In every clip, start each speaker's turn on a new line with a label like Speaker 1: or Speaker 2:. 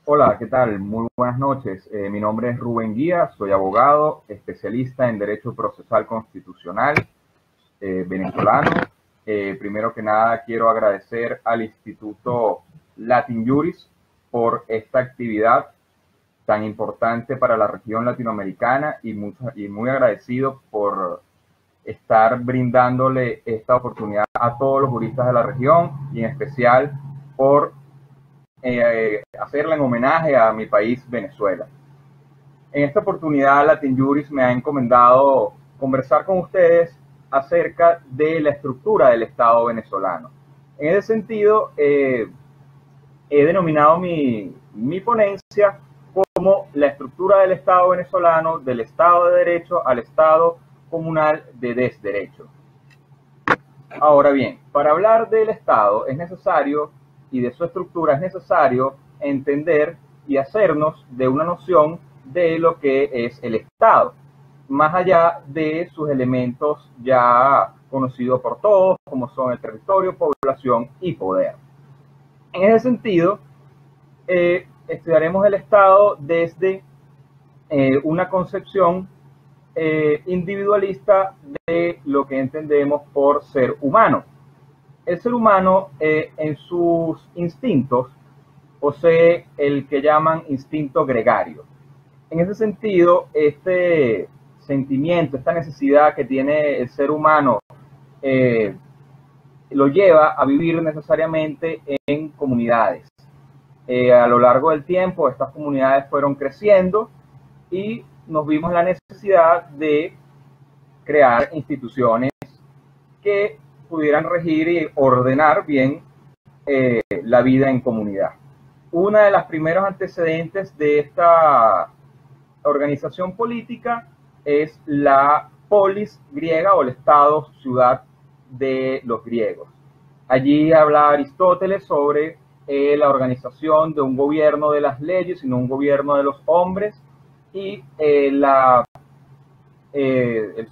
Speaker 1: Hola, ¿qué tal? Muy buenas noches. Mi nombre es Rubén Guía, soy abogado, especialista en Derecho Procesal Constitucional venezolano. Primero que nada, quiero agradecer al Instituto Latin Juris por esta actividad tan importante para la región latinoamericana y muy agradecido por estar brindándole esta oportunidad a todos los juristas de la región y en especial por hacerla en homenaje a mi país, Venezuela. En esta oportunidad, Latin Juris me ha encomendado conversar con ustedes acerca de la estructura del Estado venezolano. En ese sentido, he denominado mi ponencia como la estructura del Estado venezolano, del Estado de Derecho al Estado comunal de desderecho. Ahora bien, para hablar del Estado es necesario, y de su estructura es necesario entender y hacernos de una noción de lo que es el Estado, más allá de sus elementos ya conocidos por todos, como son el territorio, población y poder. En ese sentido, estudiaremos el Estado desde una concepción individualista de lo que entendemos por ser humano. El ser humano en sus instintos posee el que llaman instinto gregario. En ese sentido, este sentimiento, esta necesidad que tiene el ser humano lo lleva a vivir necesariamente en comunidades. A lo largo del tiempo, estas comunidades fueron creciendo y nos vimos la necesidad de crear instituciones que pudieran regir y ordenar bien la vida en comunidad. Una de las primeros antecedentes de esta organización política es la polis griega o el estado ciudad de los griegos. Allí habla Aristóteles sobre la organización de un gobierno de las leyes y no un gobierno de los hombres, y el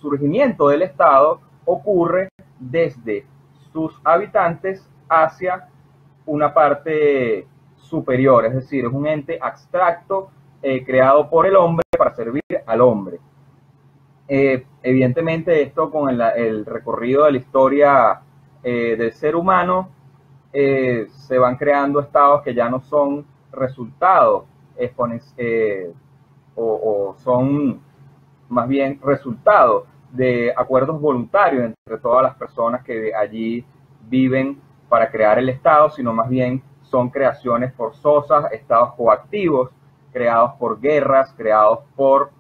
Speaker 1: surgimiento del Estado ocurre desde sus habitantes hacia una parte superior, es decir, es un ente abstracto creado por el hombre para servir al hombre. Evidentemente esto con el recorrido de la historia del ser humano se van creando estados que ya no son resultados o son más bien resultado de acuerdos voluntarios entre todas las personas que allí viven para crear el Estado, sino más bien son creaciones forzosas, estados coactivos, creados por guerras, creados por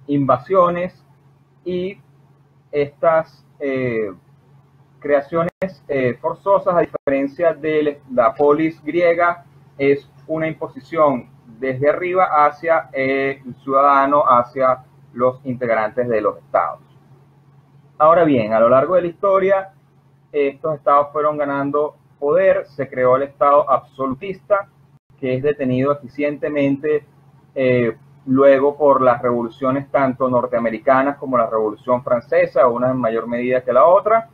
Speaker 1: invasiones, y estas creaciones forzosas, a diferencia de la polis griega, es una imposición desde arriba hacia el ciudadano, hacia los integrantes de los estados. Ahora bien, a lo largo de la historia, estos estados fueron ganando poder, se creó el estado absolutista, que es detenido eficientemente luego por las revoluciones tanto norteamericanas como la Revolución Francesa, una en mayor medida que la otra,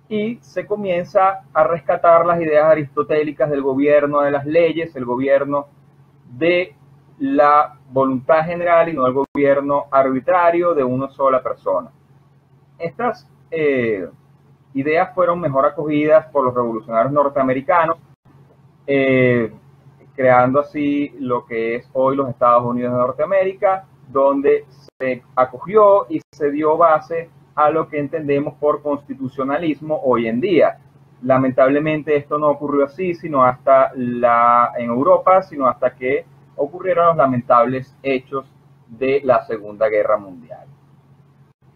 Speaker 1: y se comienza a rescatar las ideas aristotélicas del gobierno de las leyes, el gobierno de la voluntad general y no el gobierno arbitrario de una sola persona. Estas ideas fueron mejor acogidas por los revolucionarios norteamericanos, creando así lo que es hoy los Estados Unidos de Norteamérica, donde se acogió y se dio base a lo que entendemos por constitucionalismo hoy en día. Lamentablemente esto no ocurrió así, sino hasta en Europa, sino hasta que ocurrieron los lamentables hechos de la Segunda Guerra Mundial.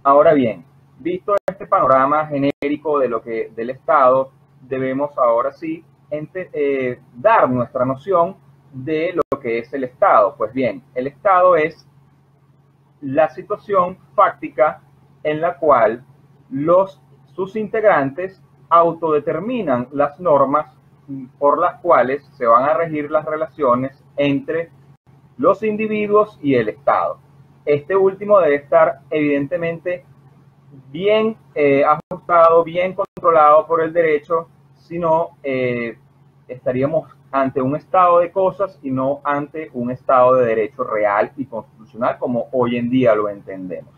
Speaker 1: Ahora bien, visto este panorama genérico de lo que del Estado, debemos ahora sí dar nuestra noción de lo que es el Estado. Pues bien, el Estado es la situación fáctica en la cual sus integrantes autodeterminan las normas por las cuales se van a regir las relaciones entre los individuos y el Estado. Este último debe estar evidentemente bien ajustado, bien controlado por el derecho, si no estaríamos ante un estado de cosas y no ante un estado de derecho real y constitucional como hoy en día lo entendemos.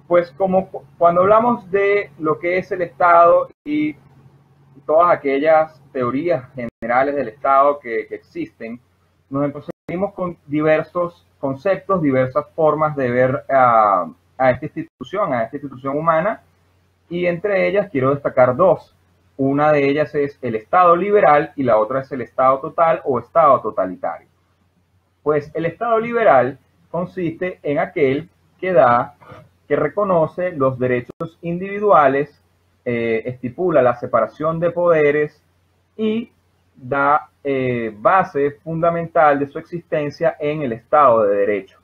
Speaker 1: Pues como cuando hablamos de lo que es el Estado y todas aquellas teorías generales del Estado que existen, nos conseguimos con diversos conceptos, diversas formas de ver a esta institución humana, y entre ellas quiero destacar dos. Una de ellas es el Estado liberal y la otra es el Estado total o Estado totalitario. Pues el Estado liberal consiste en aquel que reconoce los derechos individuales, estipula la separación de poderes y da base fundamental de su existencia en el Estado de Derecho.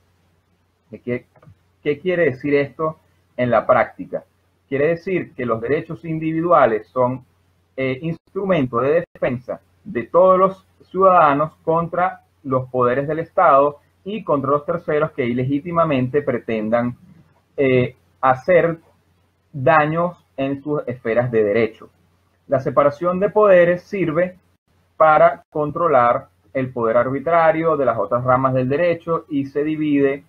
Speaker 1: ¿Qué quiere decir esto en la práctica? Quiere decir que los derechos individuales son instrumento de defensa de todos los ciudadanos contra los poderes del Estado y contra los terceros que ilegítimamente pretendan hacer daños en sus esferas de derecho. La separación de poderes sirve para controlar el poder arbitrario de las otras ramas del derecho y se divide,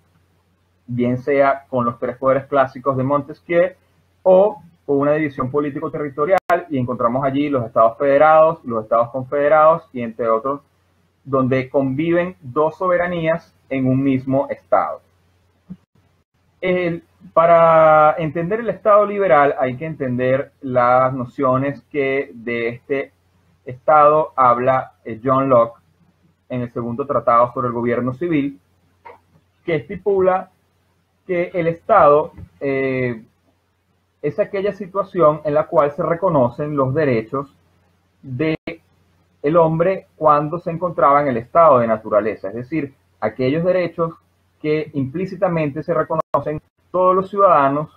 Speaker 1: bien sea con los tres poderes clásicos de Montesquieu o con una división político-territorial, y encontramos allí los estados federados, los estados confederados y entre otros, donde conviven dos soberanías en un mismo estado. Para entender el Estado liberal hay que entender las nociones que de este Estado habla John Locke en el segundo tratado sobre el gobierno civil, que estipula que el Estado es aquella situación en la cual se reconocen los derechos del hombre cuando se encontraba en el estado de naturaleza, es decir, aquellos derechos que implícitamente se reconocen todos los ciudadanos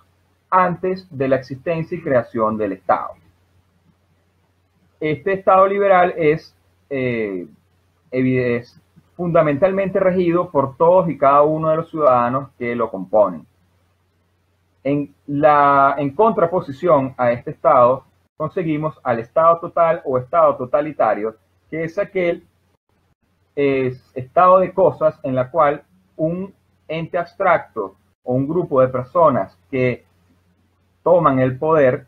Speaker 1: antes de la existencia y creación del Estado. Este Estado liberal es fundamentalmente regido por todos y cada uno de los ciudadanos que lo componen. En contraposición a este Estado, conseguimos al Estado total o Estado totalitario, que es aquel estado de cosas en la cual un ente abstracto o un grupo de personas que toman el poder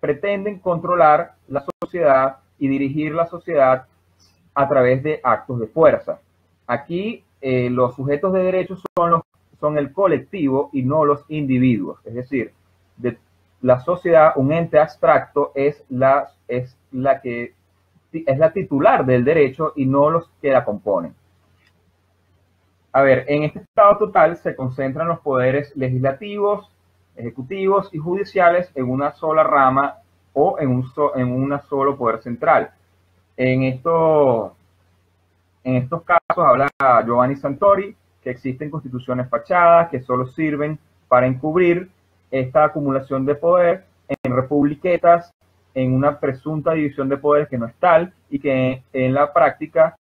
Speaker 1: pretenden controlar la sociedad y dirigir la sociedad a través de actos de fuerza. Aquí los sujetos de derechos son el colectivo y no los individuos, es decir, la sociedad, un ente abstracto, es la titular del derecho y no los que la componen. A ver, en este estado total se concentran los poderes legislativos, ejecutivos y judiciales en una sola rama o en un solo poder central. En estos casos habla Giovanni Santori que existen constituciones fachadas que solo sirven para encubrir esta acumulación de poder en republiquetas, en una presunta división de poderes que no es tal y que en la práctica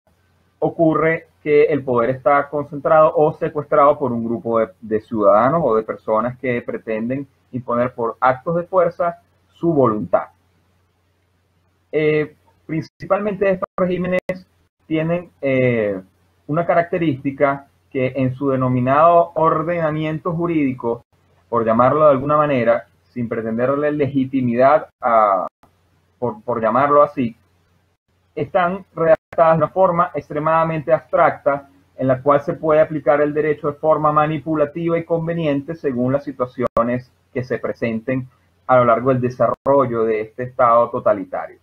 Speaker 1: ocurre que el poder está concentrado o secuestrado por un grupo de ciudadanos o de personas que pretenden imponer por actos de fuerza su voluntad. Principalmente estos regímenes tienen una característica que en su denominado ordenamiento jurídico, por llamarlo de alguna manera, sin pretenderle legitimidad por llamarlo así, están redactadas de una forma extremadamente abstracta en la cual se puede aplicar el derecho de forma manipulativa y conveniente según las situaciones que se presenten a lo largo del desarrollo de este Estado totalitario.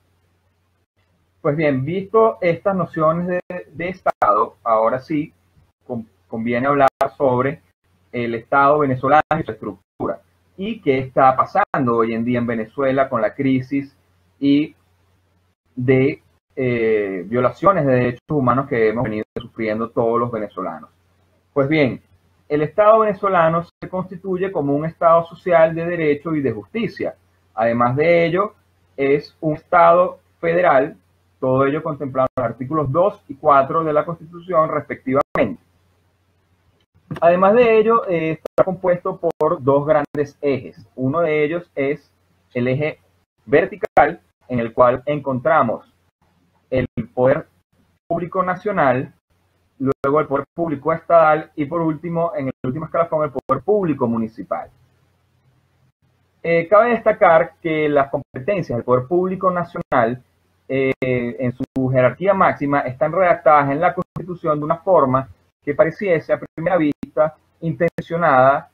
Speaker 1: Pues bien, visto estas nociones de Estado, ahora sí conviene hablar sobre el Estado venezolano y su estructura y qué está pasando hoy en día en Venezuela con la crisis y de violaciones de derechos humanos que hemos venido sufriendo todos los venezolanos. Pues bien, el Estado venezolano se constituye como un Estado social de derecho y de justicia. Además de ello, es un Estado federal, todo ello contemplado en los artículos 2 y 4 de la Constitución respectivamente. Además de ello, está compuesto por dos grandes ejes. Uno de ellos es el eje vertical, en el cual encontramos el poder público nacional, luego el poder público estatal y por último, en el último escalafón, el poder público municipal. Cabe destacar que las competencias del poder público nacional en su jerarquía máxima están redactadas en la Constitución de una forma que pareciese a primera vista intencionada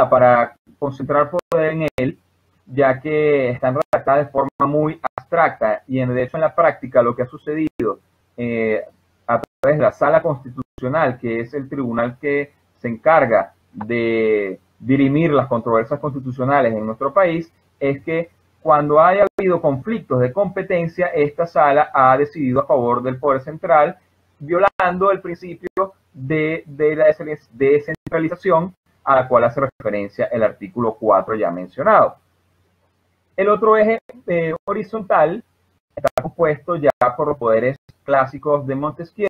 Speaker 1: para concentrar poder en él, ya que están redactadas de forma muy abstracta y de hecho en la práctica lo que ha sucedido a través de la Sala Constitucional, que es el tribunal que se encarga de dirimir las controversias constitucionales en nuestro país, es que cuando haya habido conflictos de competencia, esta sala ha decidido a favor del poder central, violando el principio de la descentralización a la cual hace referencia el artículo 4 ya mencionado. El otro eje horizontal está compuesto ya por los poderes clásicos de Montesquieu,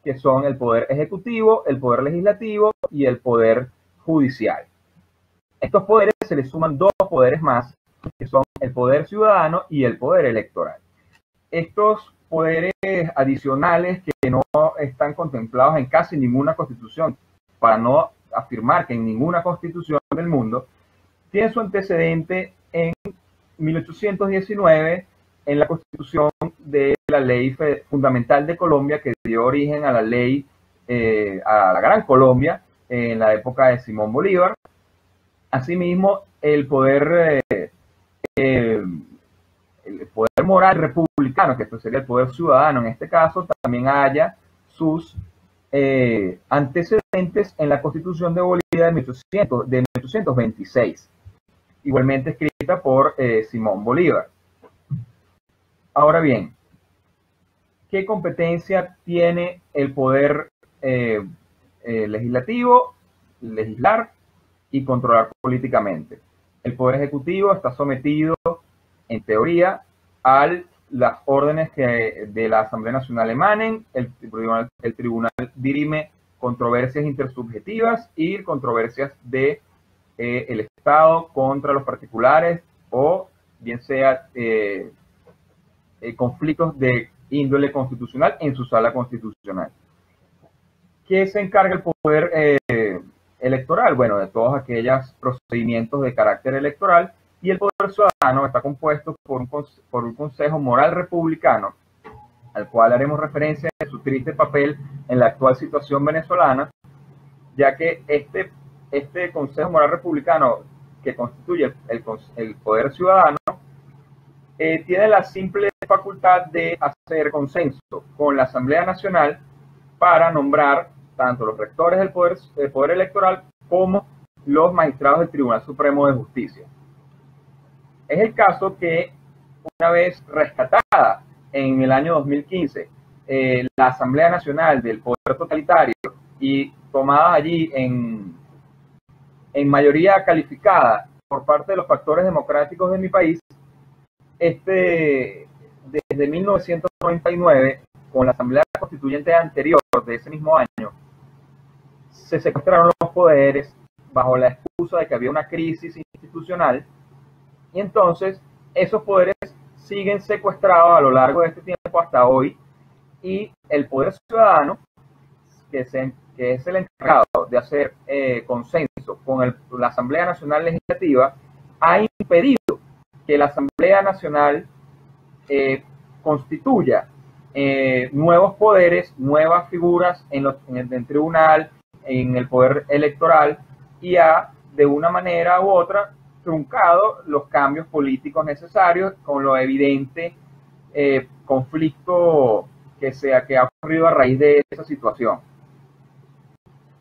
Speaker 1: que son el poder ejecutivo, el poder legislativo y el poder judicial. Estos poderes se les suman dos poderes más, que son el poder ciudadano y el poder electoral. Estos poderes adicionales que no están contemplados en casi ninguna constitución, para no afirmar que en ninguna constitución del mundo, tienen su antecedente en 1819 en la constitución de la ley fundamental de Colombia, que dio origen a la ley, a la Gran Colombia, en la época de Simón Bolívar. Asimismo, el poder moral republicano, que esto sería el poder ciudadano en este caso, también haya sus antecedentes en la Constitución de Bolivia de 1826, igualmente escrita por Simón Bolívar. Ahora bien, ¿qué competencia tiene el poder legislativo? Legislar y controlar políticamente. El poder ejecutivo está sometido, en teoría, a las órdenes que de la Asamblea Nacional emanen. El tribunal dirime controversias intersubjetivas y controversias de el Estado contra los particulares, o bien sea conflictos de índole constitucional en su sala constitucional. ¿Qué se encarga el poder electoral? Bueno, de todos aquellos procedimientos de carácter electoral, y el poder ciudadano está compuesto por un Consejo Moral Republicano, al cual haremos referencia en su triste papel en la actual situación venezolana, ya que este Consejo Moral Republicano, que constituye el poder ciudadano, tiene la simple facultad de hacer consenso con la Asamblea Nacional para nombrar tanto los rectores del poder electoral como los magistrados del Tribunal Supremo de Justicia. Es el caso que, una vez rescatada en el año 2015 la Asamblea Nacional del Poder Totalitario y tomada allí en mayoría calificada por parte de los factores democráticos de mi país, desde 1999, con la Asamblea Constituyente anterior de ese mismo año, se secuestraron los poderes bajo la excusa de que había una crisis institucional, y entonces esos poderes siguen secuestrados a lo largo de este tiempo hasta hoy, y el poder ciudadano, que es el encargado de hacer consenso con la Asamblea Nacional Legislativa, ha impedido que la Asamblea Nacional constituya nuevos poderes, nuevas figuras en el tribunal, en el poder electoral, y ha, de una manera u otra, truncado los cambios políticos necesarios, con lo evidente conflicto que ha ocurrido a raíz de esa situación.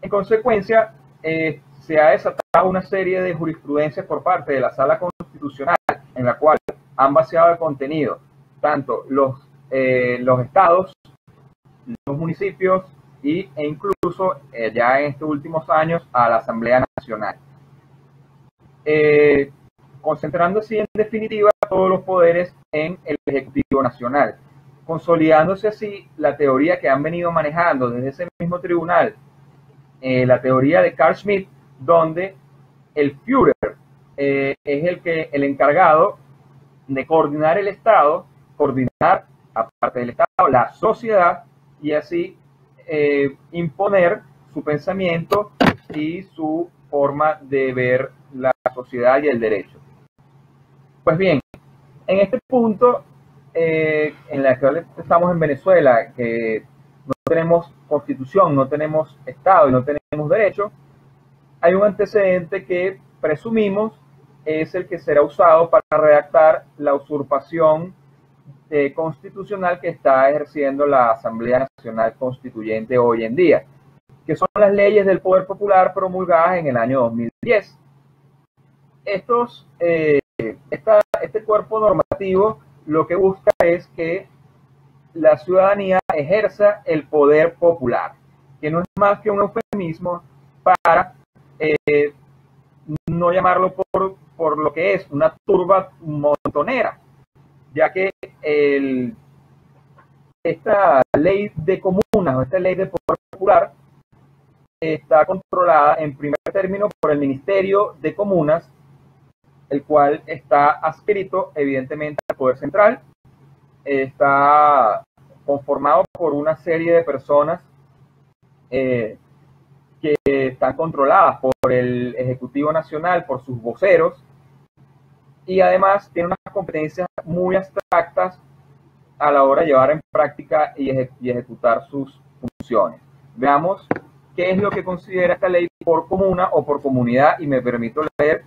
Speaker 1: En consecuencia, se ha desatado una serie de jurisprudencias por parte de la Sala Constitucional, en la cual han vaciado de contenido tanto los estados, los municipios e incluso ya en estos últimos años a la Asamblea Nacional, concentrando así en definitiva todos los poderes en el Ejecutivo Nacional, consolidándose así la teoría que han venido manejando desde ese mismo tribunal, la teoría de Carl Schmitt, donde el Führer es el encargado de coordinar el Estado, coordinar aparte del Estado, la sociedad, y así imponer su pensamiento y su forma de ver la sociedad y el derecho. Pues bien, en este punto, en la que estamos en Venezuela, que no tenemos constitución, no tenemos Estado y no tenemos derecho, hay un antecedente que presumimos es el que será usado para redactar la usurpación constitucional que está ejerciendo la Asamblea Nacional Constituyente hoy en día, que son las leyes del poder popular promulgadas en el año 2010. Este cuerpo normativo lo que busca es que la ciudadanía ejerza el poder popular, que no es más que un eufemismo para no llamarlo por lo que es una turba montonera, ya que esta ley de comunas o esta ley de poder popular está controlada en primer término por el Ministerio de Comunas, el cual está adscrito evidentemente al Poder Central, está conformado por una serie de personas que están controladas por el Ejecutivo Nacional, por sus voceros, y además tiene unas competencias muy abstractas a la hora de llevar en práctica y ejecutar sus funciones. Veamos qué es lo que considera esta ley por comuna o por comunidad, y me permito leer,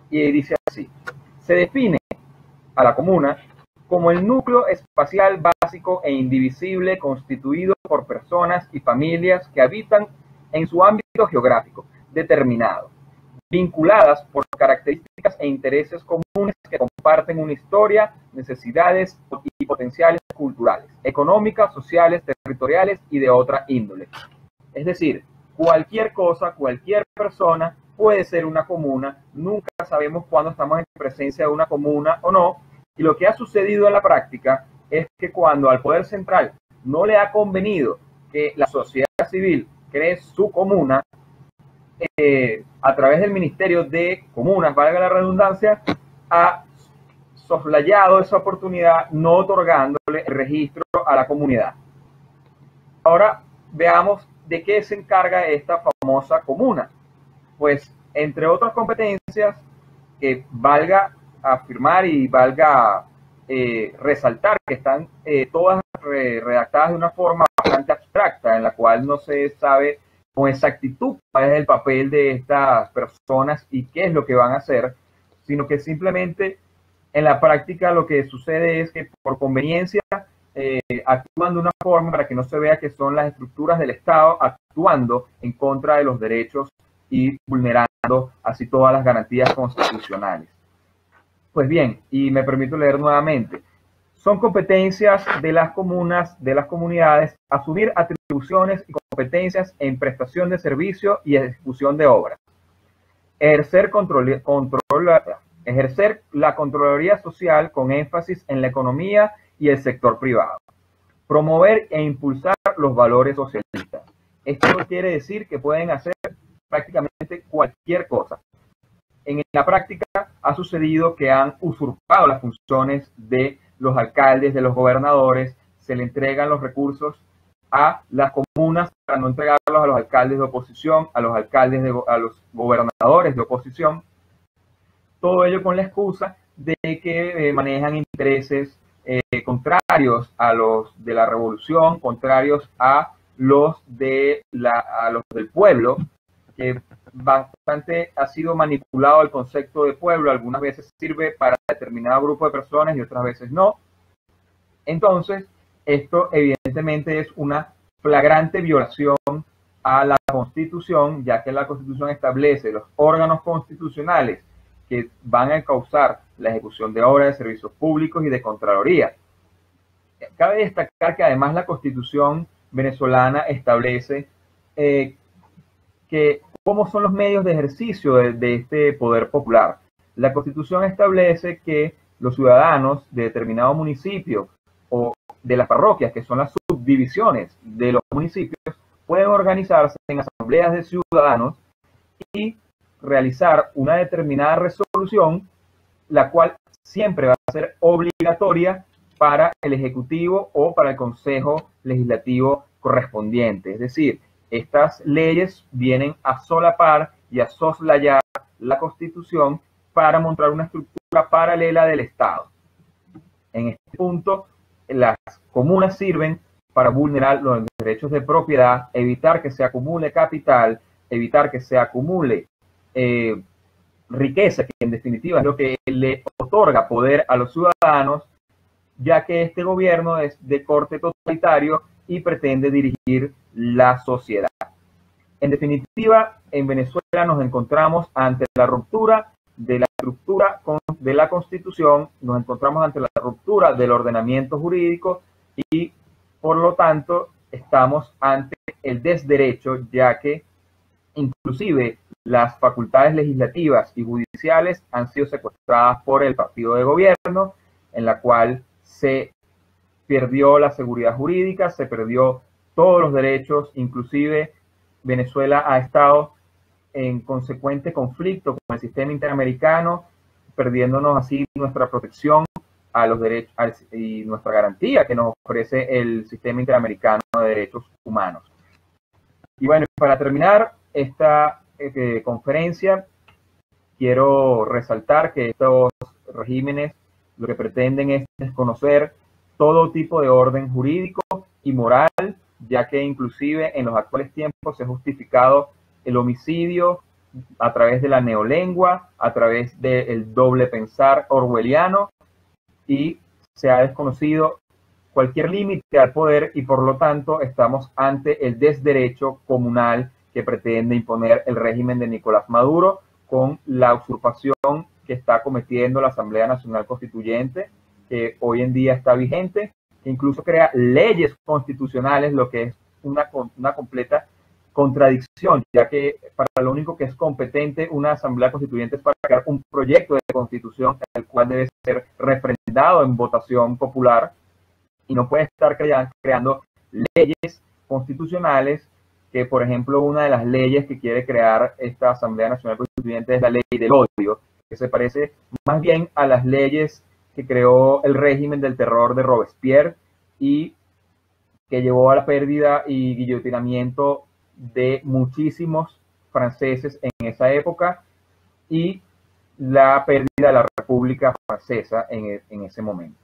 Speaker 1: y dice así: se define a la comuna como el núcleo espacial básico e indivisible constituido por personas y familias que habitan en su ámbito geográfico determinado, vinculadas por características e intereses comunes que comparten una historia, necesidades y potenciales culturales, económicas, sociales, territoriales y de otra índole. Es decir, cualquier cosa, cualquier persona puede ser una comuna, nunca sabemos cuándo estamos en presencia de una comuna o no, y lo que ha sucedido en la práctica es que cuando al Poder Central no le ha convenido que la sociedad civil cree su comuna, a través del Ministerio de Comunas, valga la redundancia, ha soslayado esa oportunidad, no otorgándole el registro a la comunidad. Ahora veamos de qué se encarga esta famosa comuna. Pues, entre otras competencias, que valga afirmar y valga resaltar que están todas redactadas de una forma bastante abstracta, en la cual no se sabe con exactitud cuál es el papel de estas personas y qué es lo que van a hacer, sino que simplemente en la práctica lo que sucede es que por conveniencia actúan de una forma para que no se vea que son las estructuras del Estado actuando en contra de los derechos y vulnerando así todas las garantías constitucionales. Pues bien, y me permito leer nuevamente: son competencias de las comunas, de las comunidades, asumir atribuciones y competencias en prestación de servicio y ejecución de obras, ejercer la Contraloría Social con énfasis en la economía y el sector privado, promover e impulsar los valores socialistas. Esto no quiere decir que pueden hacer prácticamente cualquier cosa. En la práctica ha sucedido que han usurpado las funciones de los alcaldes, de los gobernadores, se le entregan los recursos a las comunas para no entregarlos a los alcaldes de oposición, a los gobernadores de oposición. Todo ello con la excusa de que manejan intereses contrarios a los de la revolución, contrarios a los del pueblo, que bastante ha sido manipulado el concepto de pueblo. Algunas veces sirve para determinado grupo de personas y otras veces no. Entonces, esto evidentemente es una flagrante violación a la Constitución, ya que la Constitución establece los órganos constitucionales que van a encauzar la ejecución de obras, de servicios públicos y de Contraloría. Cabe destacar que además la Constitución venezolana establece que cómo son los medios de ejercicio de este poder popular. La Constitución establece que los ciudadanos de determinado municipio o de las parroquias, que son las subdivisiones de los municipios, pueden organizarse en asambleas de ciudadanos y realizar una determinada resolución, la cual siempre va a ser obligatoria para el Ejecutivo o para el Consejo Legislativo correspondiente. Es decir, estas leyes vienen a solapar y a soslayar la Constitución para montar una estructura paralela del Estado. En este punto, las comunas sirven para vulnerar los derechos de propiedad, evitar que se acumule capital, evitar que se acumule riqueza, que en definitiva es lo que le otorga poder a los ciudadanos, ya que este gobierno es de corte totalitario y pretende dirigir la sociedad. En definitiva, en Venezuela nos encontramos ante la ruptura de la estructura de la Constitución, nos encontramos ante la ruptura del ordenamiento jurídico y, por lo tanto, estamos ante el desderecho, ya que inclusive las facultades legislativas y judiciales han sido secuestradas por el partido de gobierno, en la cual se perdió la seguridad jurídica, se perdió todos los derechos, inclusive Venezuela ha estado en consecuente conflicto con el sistema interamericano, perdiéndonos así nuestra protección a los derechos y nuestra garantía que nos ofrece el sistema interamericano de derechos humanos. Y bueno, para terminar esta conferencia, quiero resaltar que estos regímenes lo que pretenden es desconocer todo tipo de orden jurídico y moral, ya que inclusive en los actuales tiempos se ha justificado el homicidio a través de la neolengua, a través del doble pensar orwelliano, y se ha desconocido cualquier límite al poder y por lo tanto estamos ante el desderecho comunal que pretende imponer el régimen de Nicolás Maduro con la usurpación que está cometiendo la Asamblea Nacional Constituyente, que hoy en día está vigente, que incluso crea leyes constitucionales, lo que es una completa contradicción, ya que para lo único que es competente una Asamblea Constituyente es para crear un proyecto de constitución, el cual debe ser refrendado en votación popular, y no puede estar creando leyes constitucionales, que por ejemplo una de las leyes que quiere crear esta Asamblea Nacional Constituyente es la ley del odio, que se parece más bien a las leyes que creó el régimen del terror de Robespierre y que llevó a la pérdida y guillotinamiento de muchísimos franceses en esa época y la pérdida de la República Francesa en ese momento.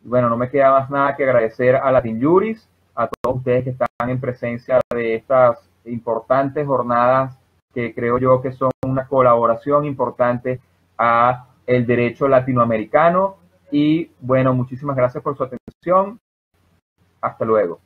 Speaker 1: Bueno, no me queda más nada que agradecer a Latin Juris, a todos ustedes que están en presencia de estas importantes jornadas que creo yo que son una colaboración importante a el derecho latinoamericano. Y bueno, muchísimas gracias por su atención. Hasta luego.